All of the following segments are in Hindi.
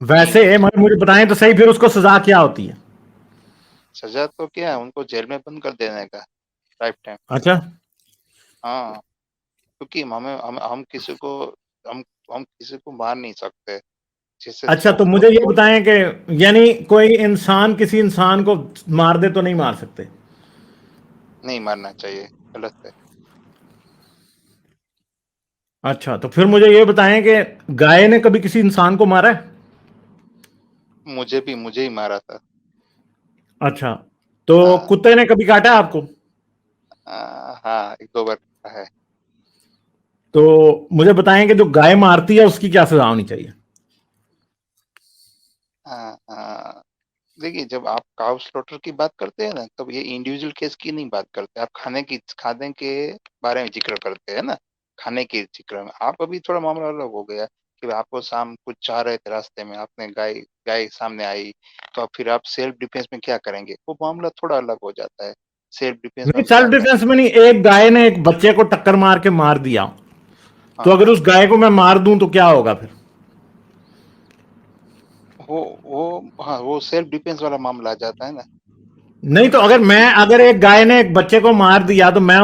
वैसे मुझे बताएं तो सही, फिर उसको सजा क्या होती है? सजा तो क्या है, उनको जेल में बंद कर देने का लाइफ टाइम। अच्छा हाँ, क्योंकि हम किसी को हम हम किसी को मार नहीं सकते, जिससे अच्छा, तो मुझे ये बताएं कि यानी कोई इंसान किसी इंसान को मार दे तो नहीं मार सकते? नहीं मारना चाहिए, गलत है। अच्छा, तो फिर मुझे ये बताएं कि गाय ने कभी किसी इंसान को मारा है? मुझे ही मारा था। अच्छा, तो हाँ कुत्ते ने कभी काटा है आपको? हाँ, एक दो बार है। तो मुझे बताएं कि जो गाय मारती है उसकी क्या सजा होनी चाहिए? हाँ हाँ, देखिए जब आप काउ स्लॉटर की बात करते हैं ना, तब ये इंडिविजुअल केस की नहीं बात करते, आप खाने के बारे में जिक्र करते हैं ना, खाने के जिक्र में। आप अभी थोड़ा मामला अलग हो गया कि आपको शाम कुछ चाह रहे थे, रास्ते में आपने गाय गाय सामने आई, तो अब फिर आप सेल्फ डिफेंस में क्या करेंगे, वो मामला थोड़ा अलग हो जाता है। सेल्फ डिफेंस में नहीं, हम क्या सेल्फ करें? डिफेंस में नहीं, एक गाय ने एक बच्चे को टक्कर मार के मार दिया, तो हाँ, अगर उस गाय को मैं मार दूं तो क्या होगा फिर? हाँ, वो सेल्फ डिफेंस वाला मामला आ जाता है ना। नहीं, तो अगर एक गाय ने एक बच्चे को मार दिया तो मैं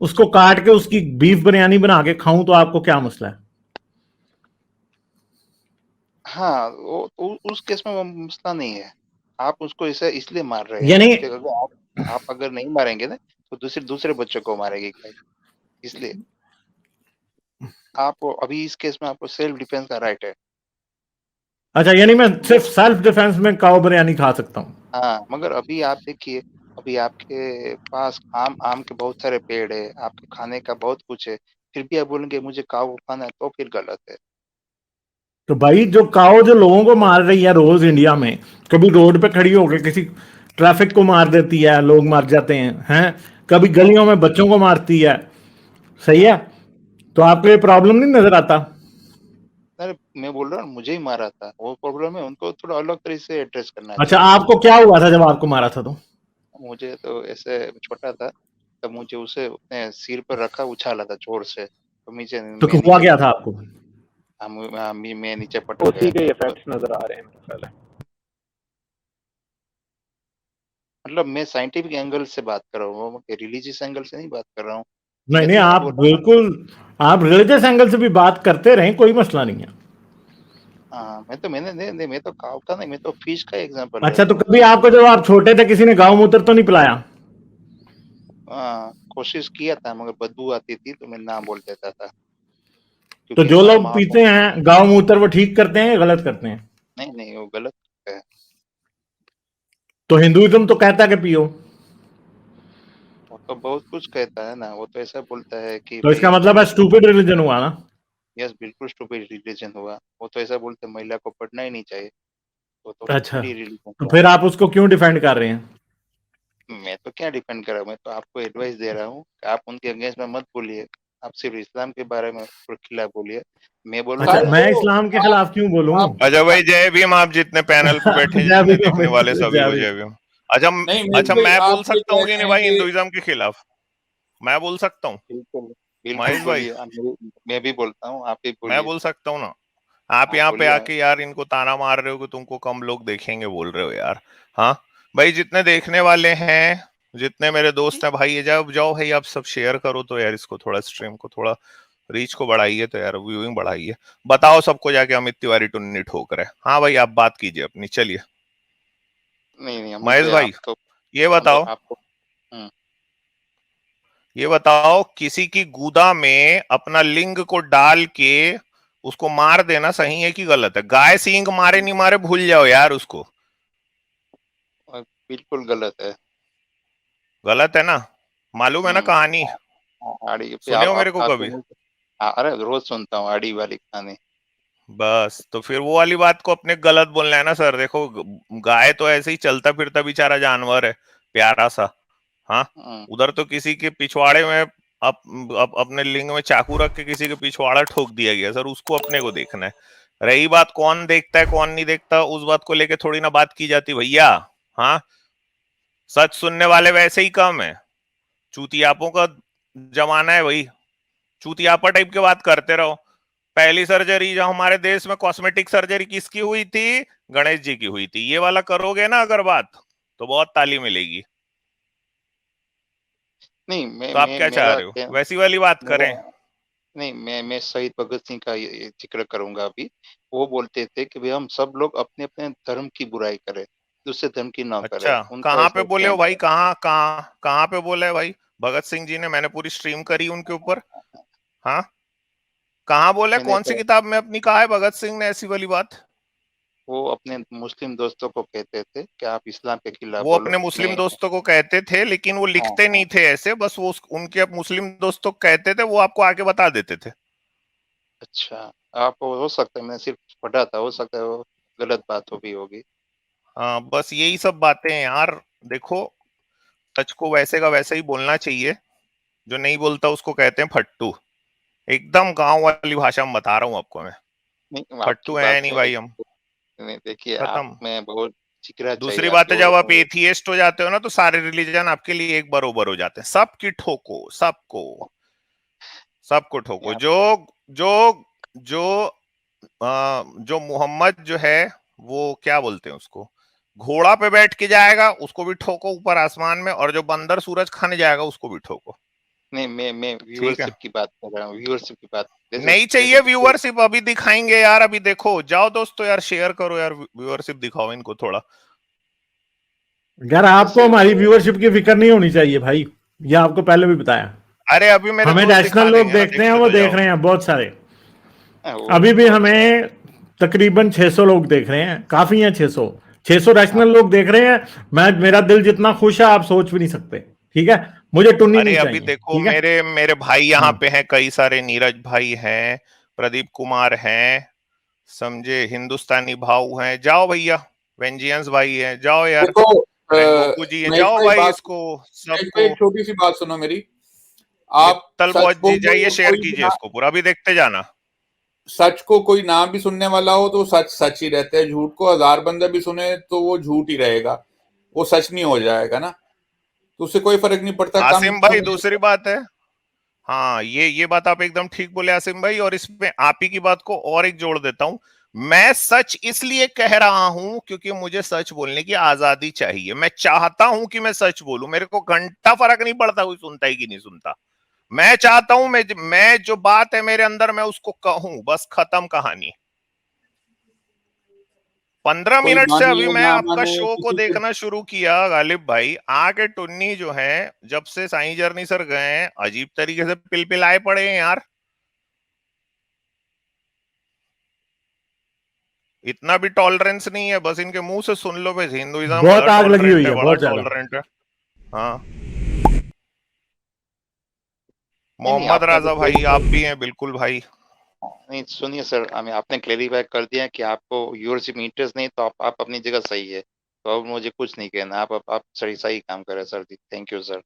उसको काट के उसकी बीफ बिरयानी बना के खाऊं तो आपको क्या मसला है? हाँ, उस केस में वो मसला नहीं है। आप उसको इसे इसलिए मार रहे हैं यानी कि अगर आप अगर नहीं मारेंगे ना, तो दूसरे दूसरे बच्चों को मारेगी गाय, इसलिए आप अभी इस केस में आपको सेल्फ डिफेंस का राइट है। अच्छा, यानी मैं सिर्फ सेल्फ डिफेंस में काऊ बिरयानी खा सकता हूं? हाँ, मगर अभी आप देखिए, अभी आपके पास आम आम के बहुत सारे पेड़ है, आपके खाने का बहुत कुछ है, फिर भी आप बोलेंगे मुझे काऊ खाना है, तो फिर गलत है। तो भाई, जो काऊ जो लोगों को मार रही है रोज इंडिया में, कभी रोड पे खड़ी होकर किसी ट्रैफिक को मार देती है, लोग मर जाते हैं कभी गलियों में बच्चों को मारती है, सही है, तो आपको ये प्रॉब्लम नहीं नजर आता? अरे मैं बोल रहा हूँ, मुझे ही मारा था, वो प्रॉब्लम है, उनको थोड़ा अलग तरीके से एड्रेस करना अच्छा, चाहिए। आपको क्या हुआ था जब आपको मारा था तो? मुझे तो ऐसे छोटा था, तब मुझे उसे अपने सिर पर रखा, उछाला था जोर से, तो तो मैं हुआ नीचे क्या पट था आपको? मैं नीचे पटक उसी गया। के तो इफेक्ट्स नजर आ रहे हैं मेरे ख्याल है। मतलब मैं साइंटिफिक एंगल से बात कर रहा हूँ, रिलीजियस एंगल से नहीं बात कर रहा हूँ। नहीं मैं नहीं, तो ये आप बोल रहा हूँ। बिल्कुल, आप रिलीजियस एंगल से भी बात करते रहें, कोई मसला नहीं है। हाँ, मैं तो काव का नहीं, मैं तो फिश का एग्जांपल ले अच्छा, रहा तो हूँ। कभी आपको जब आप छोटे थे किसी ने गाँव मूत्र तो नहीं पिलाया? हाँ, कोशिश किया था, मगर बदबू आती थी तो मैं ना बोल देता था, तो क्योंकि जो हमारा लोग माँ पीते हैं गाँव मूत्र वो ठीक करते हैं या गलत करते हैं? नहीं नहीं, वो गलत है। तो हिंदुइज्म तो कहता है कि पियो। वो तो बहुत कुछ कहता है ना, वो तो ऐसा बोलता है कि तो भाई इसका मतलब है स्टूपिड रिलीजन हुआ ना? यस, बिल्कुल स्टूपिड रिलीजन हुआ। वो तो ऐसा बोलते हैं, महिला को पढ़ना ही नहीं चाहिए, वो तो अच्छा, स्टूपिड रिलीजन तो हुआ। फिर आप उसको क्यों डिफेंड कर रहे हैं? मैं तो क्या डिपेंड कर रहा हूँ, मैं तो आपको एडवाइस दे रहा हूँ कि आप उनके अगेंस्ट में मत बोलिए, आप सिर्फ इस्लाम के बारे में खिलाफ बोलिए। मैं बोलूंगा अच्छा, ना, मैं इस्लाम के खिलाफ क्यों बोलूं? अच्छा भाई, जय भीम। आप जितने पैनल पे बैठे, जय जितने भीम, देखने वाले सभी जय को भीम। जय भीम। अच्छा नहीं महेश अच्छा, भाई, मैं बोल आप ये सकता कह हूँ कि रहे नहीं हैं भाई कि हिंदुइज्म के खिलाफ? मैं बोल सकता हूँ बिल्कुल बिल्कुल महेश भाई? बोलिए, मैं भी बोलता हूँ, आप भी मैं बोलिए। बोल सकता हूँ ना? आप आप यहाँ पे बोलिए। आके यार इनको ताना मार रहे हो कि तुमको कम लोग देखेंगे, बोल रहे हो यार। हाँ भाई, जितने देखने वाले हैं, जितने मेरे दोस्त हैं भाई, ये जाओ जाओ भाई, आप सब शेयर करो तो यार, इसको थोड़ा स्ट्रीम को थोड़ा रीच को बढ़ाइए, तो यार व्यूइंग बढ़ाइए। बताओ सबको जाके अमित तिवारी टुन्नी ठोक रहे हैं। हाँ भाई, आप बात कीजिए अपनी, चलिए। नहीं नहीं, महेश मुझे भाई, आप तो ये बताओ, आपको हम्म, ये बताओ, किसी की गुदा में अपना लिंग को डाल के उसको मार देना सही है कि गलत है? गाय सींग मारे नहीं मारे भूल जाओ यार उसको। बिल्कुल गलत है। गलत है ना? मालूम है ना हम्म, कहानी? आड़ी पे सुने हो मेरे को कभी? अरे रोज सुनता हूँ आड़ी वाली कहानी। बस, तो फिर वो वाली बात को अपने गलत बोलना है ना सर। देखो, गाय तो ऐसे ही चलता फिरता बेचारा जानवर है, प्यारा सा। हाँ, हम्म, उधर तो किसी के पिछवाड़े में अपने लिंग में चाकू रख के किसी के पिछवाड़ा ठोक दिया गया सर, उसको अपने को देखना है। रही बात कौन देखता है कौन नहीं देखता, उस बात को लेके थोड़ी ना बात की जाती भैया। हाँ, सच सुनने वाले वैसे ही कम है। चूतियापों का जमाना है भाई, चूतियापा टाइप के बात करते रहो। पहली सर्जरी जो हमारे देश में कॉस्मेटिक सर्जरी किसकी हुई थी? गणेश जी की हुई थी। ये वाला करोगे ना अगर बात, तो बहुत ताली मिलेगी। नहीं तो आप क्या चाह रहे हो, वैसी वाली बात करें? नहीं, मैं शहीद भगत सिंह का ये जिक्र करूंगा अभी। वो बोलते थे कि भाई हम सब लोग अपने अपने धर्म की बुराई करें, दूसरे धर्म की ना करें। अच्छा, उनका कहाँ ऐसा पे बोले हो stand भाई? है। कहाँ पे बोले है भाई भगत सिंह जी ने? मैंने पूरी स्ट्रीम करी उनके ऊपर। हाँ, कहाँ बोले? मैंने कौन सी किताब में अपनी कहा है भगत सिंह ने ऐसी वाली बात? वो अपने मुस्लिम दोस्तों को कहते थे कि आप इस्लाम के खिलाफ वो बोलो। अपने मुस्लिम मैं दोस्तों को कहते थे, लेकिन वो लिखते हाँ, नहीं थे ऐसे, बस वो उनके मुस्लिम दोस्तों को कहते थे, वो आपको आके बता देते थे। अच्छा, आप हो सकता है, मैंने सिर्फ पढ़ा था, हो सकता है वो गलत बात हो भी होगी। हाँ, बस यही सब बातें हैं यार। देखो, सच को वैसे का वैसे ही बोलना चाहिए। जो नहीं बोलता उसको कहते हैं फट्टू। एकदम गांव वाली भाषा में बता रहा हूँ आपको मैं। नहीं, आपकी फट्टू बात है नहीं से भाई हम। नहीं, देखिए आप खत्म। में बहुत जिगरा चाहिए दूसरी बात है, आपके जब आप वो। एथियस्ट हो जाते हो ना, तो सारे रिलीजन आपके लिए एक बरोबर हो जाते हैं। सबकी ठोको, सबको ठोको। आप जो जो जो जो मोहम्मद जो है, वो क्या बोलते हैं उसको, घोड़ा पे बैठ के जाएगा, उसको भी ठोको ऊपर आसमान में, और जो बंदर सूरज खाने जाएगा उसको भी ठोको। नहीं, मैं ठीक है, व्यूअरशिप की बात कर रहा हूँ, व्यूअरशिप की बात। जैसे नहीं जैसे चाहिए व्यूअरशिप, अभी दिखाएंगे यार। अभी देखो, जाओ दोस्तों यार, शेयर करो यार, व्यूअरशिप दिखाओ इनको थोड़ा। यार आपको जैसे हमारी व्यूअरशिप की फिक्र नहीं होनी चाहिए भाई, ये आपको पहले भी बताया। अरे अभी मेरे हमें दोस्त दिखा नेशनल लोग देंगे ना, देखते हैं, देखते वो तो देख जाओ। रहे हैं बहुत सारे। वो अभी भी वो अच्छा है। हमें तकरीबन 600 लोग देख रहे हैं, काफी हैं 600 हाँ, नेशनल लोग देख रहे हैं। मेरा दिल जितना खुश है आप सोच भी नहीं सकते। ठीक है, मुझे टुन्नी अरे नहीं अभी चाहिए। देखो, ठीक है। मेरे मेरे भाई यहाँ हाँ, पे हैं, कई सारे, नीरज भाई हैं, प्रदीप कुमार हैं, समझे, हिंदुस्तानी भाव हैं। जाओ भैया, वेंजियंस भाई हैं, जाओ यार, देखो रेंगोकू जी हैं, महेश जाओ भाई भाई, बात, इसको महेश भाई सबको। एक छोटी सी बात सुनो मेरी। आप मित्तल सच बॉस को जी जाइए, शेयर कोई कीजिए ना, इसको पूरा, अभी देखते जाना। सच को कोई ना भी सुनने वाला हो तो सच सच ही रहता है, झूठ को 1000 बंदा भी सुने तो वो झूठ ही रहेगा, वो सच नहीं हो जाएगा ना। तो उससे कोई फर्क नहीं पड़ता, कम आसिम भाई, सुने। दूसरी बात है, हाँ, ये बात आप एकदम ठीक बोले आसिम भाई, और इसमें आप ही की बात को और एक जोड़ देता हूं। मैं सच इसलिए कह रहा हूं क्योंकि मुझे सच बोलने की आजादी चाहिए। मैं चाहता हूं कि मैं सच बोलूं, मेरे को घंटा फर्क नहीं पड़ता कोई सुनता है कि नहीं सुनता। मैं चाहता हूं मैं जो बात है मेरे अंदर, मैं उसको कहूं, बस खत्म कहानी। 15 कोई मिनट से माने अभी या मैं ना आपका माने शो को किसी के, देखना शुरू किया गालिब भाई, आके टुन्नी जो है, जब से साईं जर्नी सर गए हैं, अजीब तरीके से पिलपिलाए पड़े हैं यार। इतना भी टॉलरेंस नहीं है, बस इनके मुंह से सुन लो, बस हिंदुइज्म बहुत बड़ा आग लगी हुई टॉलरेंट है, है, बड़ा बहुत ज्यादा। टॉलरेंट है। हाँ, नहीं, मोहम्मद आपने राजा भाई आप भी हैं, बिल्कुल भाई। नहीं सुनिए सर, हमें आपने क्लेरिफाई कर दिया कि आपको व्यूअरशिप में इंटरेस्ट नहीं, तो आप अपनी जगह सही है। तो अब मुझे कुछ नहीं कहना, आप सही सही काम कर रहे हैं sir ji. Thank you sir.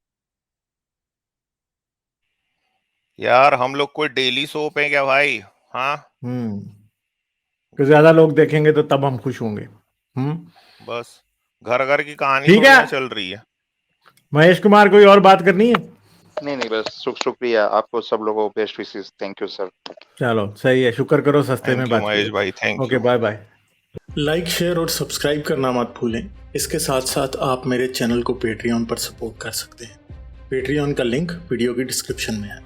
यार हम लोग कोई डेली सोप है क्या भाई? हाँ, तो ज्यादा लोग देखेंगे तो तब हम खुश होंगे। बस घर घर की कहानी ठीक थोड़ी है ना चल रही है। महेश कुमार, कोई और बात करनी है? नहीं, बस शुक्रिया आपको, सब लोगों को best wishes. Thank you sir. चलो सही है, शुक्र करो सस्ते में थैंक यू बात महेश किया। भाई, thank okay, you. Bye bye. Like, share और सब्सक्राइब करना मत भूलें। इसके साथ साथ आप मेरे चैनल को पेट्रियन पर सपोर्ट कर सकते हैं। पेट्रियन का लिंक वीडियो की डिस्क्रिप्शन में है।